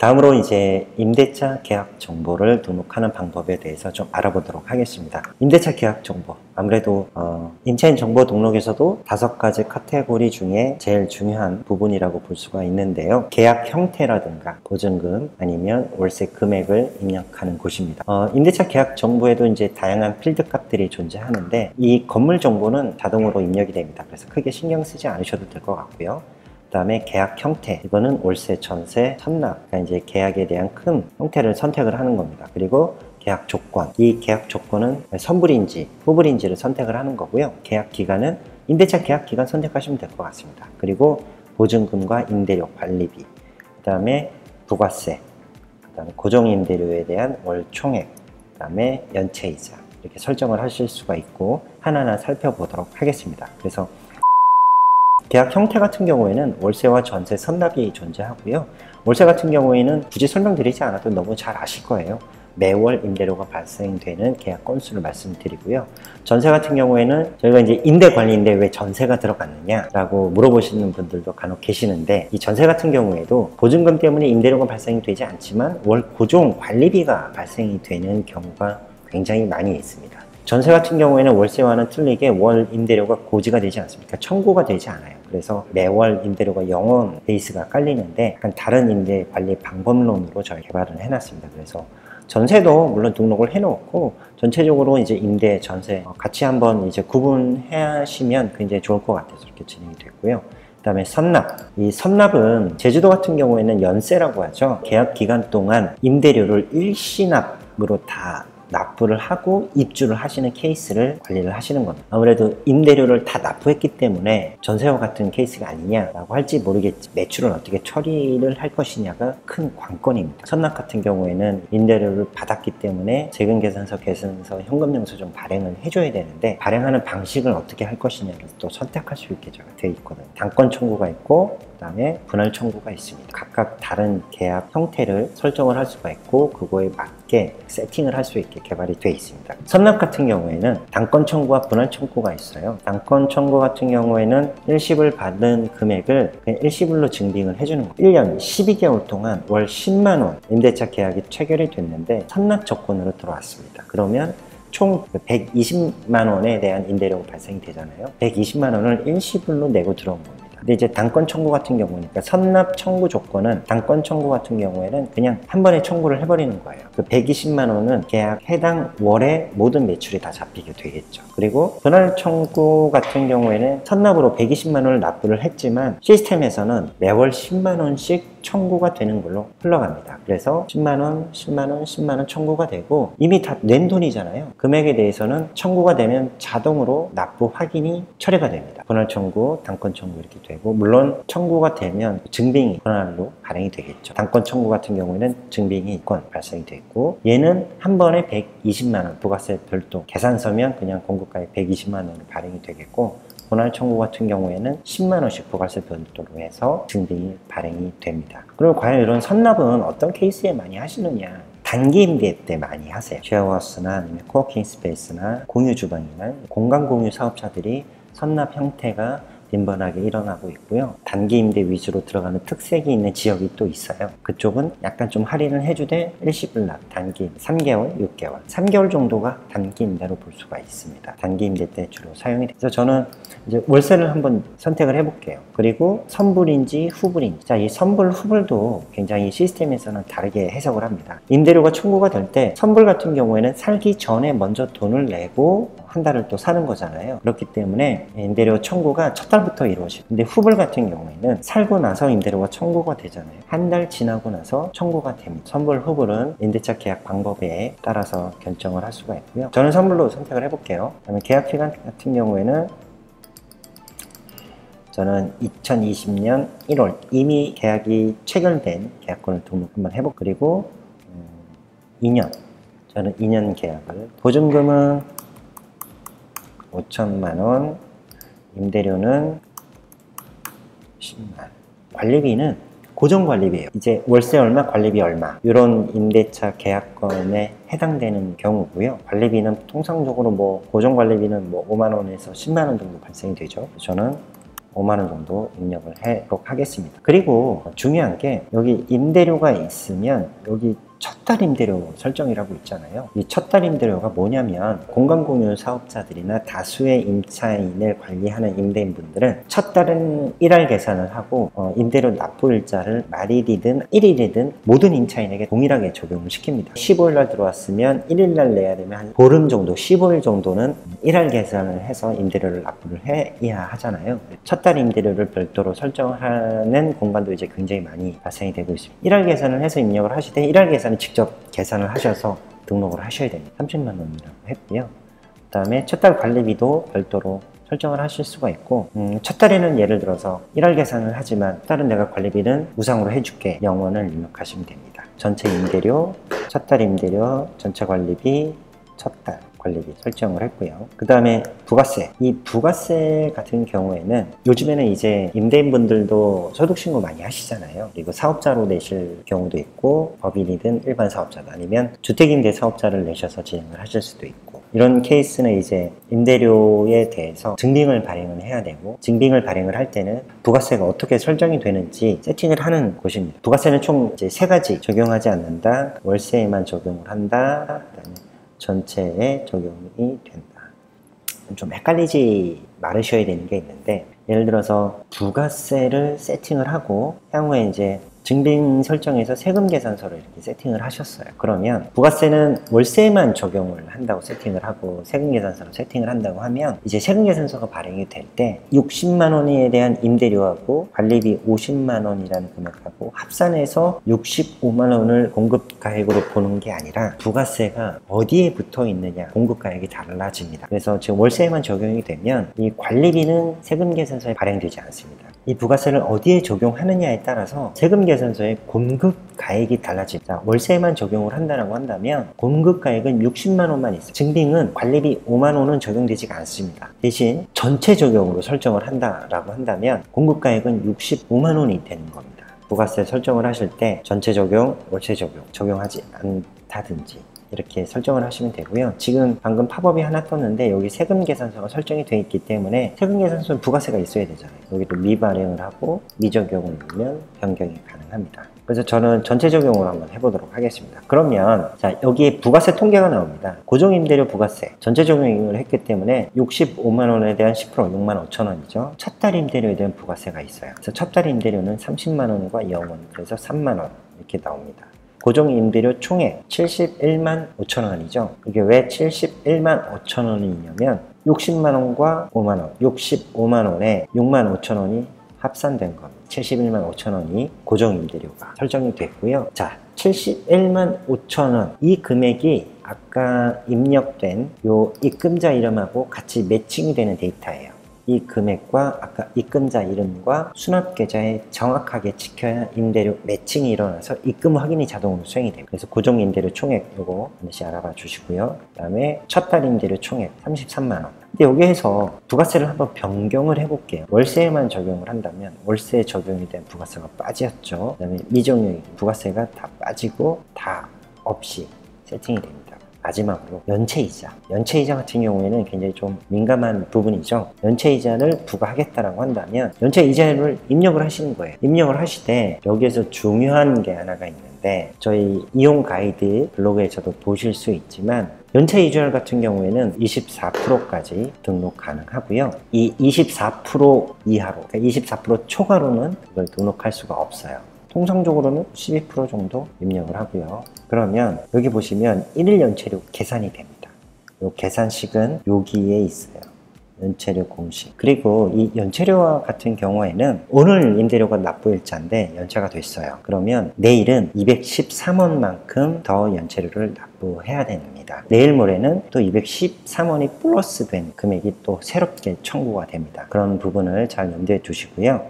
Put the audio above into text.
다음으로 이제 임대차 계약 정보를 등록하는 방법에 대해서 좀 알아보도록 하겠습니다. 임대차 계약 정보, 아무래도 임차인 정보 등록에서도 5가지 카테고리 중에 제일 중요한 부분이라고 볼 수가 있는데요. 계약 형태라든가 보증금 아니면 월세 금액을 입력하는 곳입니다. 임대차 계약 정보에도 이제 다양한 필드 값들이 존재하는데 이 건물 정보는 자동으로 입력이 됩니다. 그래서 크게 신경 쓰지 않으셔도 될 것 같고요. 그 다음에 계약 형태, 이거는 월세, 전세, 선납, 그러니까 이제 계약에 대한 큰 형태를 선택을 하는 겁니다. 그리고 계약 조건, 이 계약 조건은 선불인지 후불인지를 선택을 하는 거고요. 계약 기간은 임대차 계약 기간 선택하시면 될 것 같습니다. 그리고 보증금과 임대료 관리비, 그 다음에 부가세, 그 다음에 고정임대료에 대한 월 총액, 그 다음에 연체이자, 이렇게 설정을 하실 수가 있고 하나하나 살펴보도록 하겠습니다. 그래서 계약 형태 같은 경우에는 월세와 전세, 선납이 존재하고요. 월세 같은 경우에는 굳이 설명드리지 않아도 너무 잘 아실 거예요. 매월 임대료가 발생되는 계약 건수를 말씀드리고요. 전세 같은 경우에는 저희가 이제 임대관리인데 왜 전세가 들어갔느냐 라고 물어보시는 분들도 간혹 계시는데, 이 전세 같은 경우에도 보증금 때문에 임대료가 발생이 되지 않지만 월 고정 관리비가 발생이 되는 경우가 굉장히 많이 있습니다. 전세 같은 경우에는 월세와는 틀리게 월 임대료가 고지가 되지 않습니까? 청구가 되지 않아요. 그래서 매월 임대료가 0원 베이스가 깔리는데 약간 다른 임대 관리 방법론으로 저희 개발을 해놨습니다. 그래서 전세도 물론 등록을 해놓고 전체적으로 이제 임대, 전세 같이 한번 이제 구분해 하시면 굉장히 좋을 것 같아서 이렇게 진행이 됐고요. 그 다음에 선납. 이 선납은 제주도 같은 경우에는 연세라고 하죠. 계약 기간 동안 임대료를 일시납으로 다 납부를 하고 입주를 하시는 케이스를 관리를 하시는 겁니다. 아무래도 임대료를 다 납부했기 때문에 전세와 같은 케이스가 아니냐라고 할지 모르겠지, 매출은 어떻게 처리를 할 것이냐가 큰 관건입니다. 선납 같은 경우에는 임대료를 받았기 때문에 세금계산서, 계산서, 현금영수증 발행을 해줘야 되는데 발행하는 방식을 어떻게 할 것이냐를 또 선택할 수 있게 되어 있거든요. 당권 청구가 있고 그 다음에 분할 청구가 있습니다. 각각 다른 계약 형태를 설정을 할 수가 있고 그거에 맞게 세팅을 할 수 있게 개발이 되어 있습니다. 선납 같은 경우에는 당권 청구와 분할 청구가 있어요. 당권 청구 같은 경우에는 일시불 받은 금액을 그냥 일시불로 증빙을 해주는 거예요. 1년 12개월 동안 월 10만 원 임대차 계약이 체결이 됐는데 선납 조건으로 들어왔습니다. 그러면 총 120만 원에 대한 임대료가 발생이 되잖아요. 120만 원을 일시불로 내고 들어온 겁니다. 근데 이제 당권 청구 같은 경우니까 선납 청구 조건은 당권 청구 같은 경우에는 그냥 한 번에 청구를 해버리는 거예요. 그 120만 원은 계약 해당 월의 모든 매출이 다 잡히게 되겠죠. 그리고 분할 청구 같은 경우에는 선납으로 120만 원을 납부를 했지만 시스템에서는 매월 10만 원씩 청구가 되는 걸로 흘러갑니다. 그래서 10만 원, 10만 원, 10만 원 청구가 되고 이미 다 낸 돈이잖아요. 금액에 대해서는 청구가 되면 자동으로 납부 확인이 처리가 됩니다. 분할 청구, 당권 청구 이렇게 되고, 물론 청구가 되면 증빙이 분할로 발행이 되겠죠. 당권 청구 같은 경우에는 증빙이 2건 발생이 됐고, 얘는 한 번에 120만 원 부가세 별도, 계산서면 그냥 공급가액 120만 원으로 발행이 되겠고, 분할 청구 같은 경우에는 10만 원씩 부가세 별도로 해서 증빙이 발행이 됩니다. 그리고 과연 이런 선납은 어떤 케이스에 많이 하시느냐? 단기 임대 때 많이 하세요. 쉐어하우스나 아니면 코워킹 스페이스나 공유 주방이나 공간 공유 사업자들이 선납 형태가 빈번하게 일어나고 있고요. 단기 임대 위주로 들어가는 특색이 있는 지역이 또 있어요. 그쪽은 약간 좀 할인을 해주되 일시불 납, 단기 3개월, 6개월, 3개월 정도가 단기 임대로 볼 수가 있습니다. 단기 임대 때 주로 사용이 돼서 저는 이제 월세를 한번 선택을 해볼게요. 그리고 선불인지 후불인지. 자, 이 선불, 후불도 굉장히 시스템에서는 다르게 해석을 합니다. 임대료가 청구가 될 때 선불 같은 경우에는 살기 전에 먼저 돈을 내고 한 달을 또 사는 거잖아요. 그렇기 때문에 임대료 청구가 첫 달부터 이루어지고, 근데 후불 같은 경우에는 살고 나서 임대료가 청구가 되잖아요. 한 달 지나고 나서 청구가 됩니다. 선불, 후불은 임대차 계약 방법에 따라서 결정을 할 수가 있고요. 저는 선불로 선택을 해볼게요. 그다음에 계약 기간 같은 경우에는 저는 2020년 1월 이미 계약이 체결된 계약권을 등록 한번 해보고, 그리고 2년, 저는 2년 계약을, 보증금은 5천만 원, 임대료는 10만 원, 관리비는 고정관리비예요. 이제 월세 얼마, 관리비 얼마, 이런 임대차 계약권에 해당되는 경우고요. 관리비는 통상적으로 뭐 고정관리비는 뭐 5만 원에서 10만 원 정도 발생이 되죠. 저는 5만원 정도 입력을 하도록 하겠습니다. 그리고 중요한 게 여기 임대료가 있으면 여기 첫 달 임대료 설정이라고 있잖아요. 이 첫 달 임대료가 뭐냐면 공간공유 사업자들이나 다수의 임차인을 관리하는 임대인분들은 첫 달은 1할 계산을 하고 임대료 납부일자를 말일이든 1일이든 모든 임차인에게 동일하게 적용을 시킵니다. 15일날 들어왔으면 1일날 내야 되면 한 보름 정도, 15일 정도는 1할 계산을 해서 임대료를 납부를 해야 하잖아요. 첫 달 임대료를 별도로 설정을 하는 공간도 이제 굉장히 많이 발생이 되고 있습니다. 1할 계산을 해서 입력을 하실 때 1할 계산은 직접 계산을 하셔서 등록을 하셔야 됩니다. 30만 원이라고 했고요. 그 다음에 첫 달 관리비도 별도로 설정을 하실 수가 있고 첫 달에는 예를 들어서 1할 계산을 하지만 다른 내가 관리비는 무상으로 해줄게 0원을 입력하시면 됩니다. 전체 임대료, 첫 달 임대료, 전체 관리비, 첫 달 관리비 설정을 했고요. 그 다음에 부가세. 이 부가세 같은 경우에는 요즘에는 이제 임대인분들도 소득신고 많이 하시잖아요. 그리고 사업자로 내실 경우도 있고 법인이든 일반 사업자도 아니면 주택임대 사업자를 내셔서 진행을 하실 수도 있고 이런 케이스는 이제 임대료에 대해서 증빙을 발행을 해야 되고 증빙을 발행을 할 때는 부가세가 어떻게 설정이 되는지 세팅을 하는 곳입니다. 부가세는 총 이제 3가지 적용하지 않는다, 월세에만 적용을 한다, 그다음에 전체에 적용이 된다. 좀 헷갈리지 말으셔야 되는 게 있는데 예를 들어서 부가세를 세팅을 하고 향후에 이제 증빙 설정에서 세금 계산서를 이렇게 세팅을 하셨어요. 그러면 부가세는 월세만 적용을 한다고 세팅을 하고 세금 계산서로 세팅을 한다고 하면 이제 세금 계산서가 발행이 될 때 60만 원에 대한 임대료하고 관리비 50만 원이라는 금액하고 합산해서 65만 원을 공급가액으로 보는 게 아니라 부가세가 어디에 붙어 있느냐 공급가액이 달라집니다. 그래서 지금 월세에만 적용이 되면 이 관리비는 세금 계산서에 발행되지 않습니다. 이 부가세를 어디에 적용하느냐에 따라서 세금 계산서의 공급 가액이 달라집니다. 월세에만 적용을 한다고 한다면 공급 가액은 60만 원만 있어요. 증빙은 관리비 5만 원은 적용되지가 않습니다. 대신 전체 적용으로 설정을 한다라고 한다면 공급 가액은 65만 원이 되는 겁니다. 부가세 설정을 하실 때 전체 적용, 월세 적용, 적용하지 않다든지 이렇게 설정을 하시면 되고요. 지금 방금 팝업이 하나 떴는데 여기 세금 계산서가 설정이 되어 있기 때문에 세금 계산서는 부가세가 있어야 되잖아요. 여기도 미발행을 하고 미적용을 누르면 변경이 가능합니다. 그래서 저는 전체 적용으로 한번 해보도록 하겠습니다. 그러면 자 여기에 부가세 통계가 나옵니다. 고정임대료 부가세 전체 적용을 했기 때문에 65만 원에 대한 10% 6만 5천 원이죠. 첫 달 임대료에 대한 부가세가 있어요. 그래서 첫 달 임대료는 30만 원과 0원 그래서 3만 원 이렇게 나옵니다. 고정임대료 총액 71만 5천 원이죠. 이게 왜 71만 5천 원이냐면 60만 원과 5만 원, 65만 원에 6만 5천 원이 합산된 겁니다. 71만 5천 원이 고정임대료가 설정이 됐고요. 자, 71만 5천 원 이 금액이 아까 입력된 요 입금자 이름하고 같이 매칭이 되는 데이터예요. 이 금액과 아까 입금자 이름과 수납계좌에 정확하게 찍혀야 임대료 매칭이 일어나서 입금 확인이 자동으로 수행이 됩니다. 그래서 고정임대료 총액 요거 반드시 알아봐 주시고요. 그 다음에 첫 달 임대료 총액 33만 원. 근데 여기에서 부가세를 한번 변경을 해볼게요. 월세에만 적용을 한다면 월세에 적용이 된 부가세가 빠졌죠. 그 다음에 미적용 부가세가 다 빠지고 다 없이 세팅이 됩니다. 마지막으로 연체이자. 연체이자 같은 경우에는 굉장히 좀 민감한 부분이죠. 연체이자를 부과하겠다라고 한다면 연체이자를 입력을 하시는 거예요. 입력을 하실 때 여기에서 중요한 게 하나가 있는데 저희 이용 가이드 블로그에서도 보실 수 있지만 연체이주율 같은 경우에는 24%까지 등록 가능하고요. 이 24% 이하로, 그러니까 24% 초과로는 이걸 등록할 수가 없어요. 통상적으로는 12% 정도 입력을 하고요. 그러면 여기 보시면 1일 연체료 계산이 됩니다. 이 계산식은 여기에 있어요. 연체료 공식. 그리고 이 연체료와 같은 경우에는 오늘 임대료가 납부일자인데 연체가 됐어요. 그러면 내일은 213원만큼 더 연체료를 납부해야 됩니다. 내일 모레는 또 213원이 플러스 된 금액이 또 새롭게 청구가 됩니다. 그런 부분을 잘 염두에 두시고요.